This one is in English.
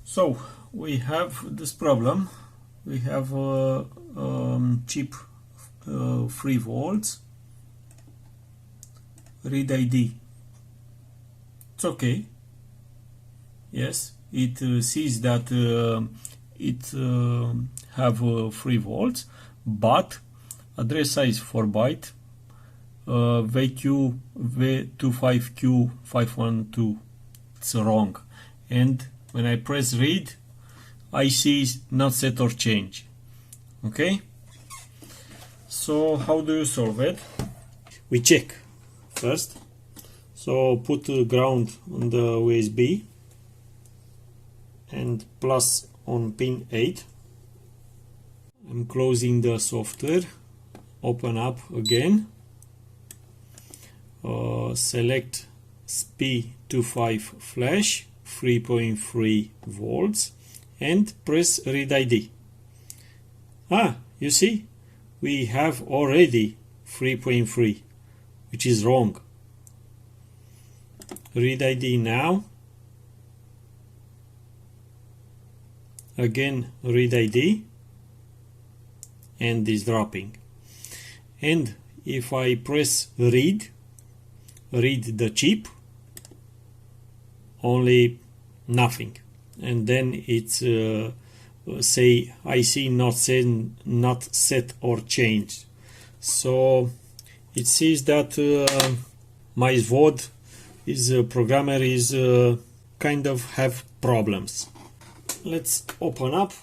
So we have this problem. We have chip 3 volts, read ID. It's okay. Yes, it sees that it have 3 volts, but address size 4 byte, VQ V25Q512. It's wrong, and when I press read, I see not set or change. Okay, so how do you solve it? We check first. So put ground on the USB and plus on pin 8. I'm closing the software, open up again, select SP25 flash 3.3 volts and press read ID. You see, we have already 3.3, which is wrong. Read ID now. Again read ID, and is dropping. And if I press read the chip, only nothing, and then it's say I see not set or changed. So it says that my SVOD programmer is kind of have problems. Let's open up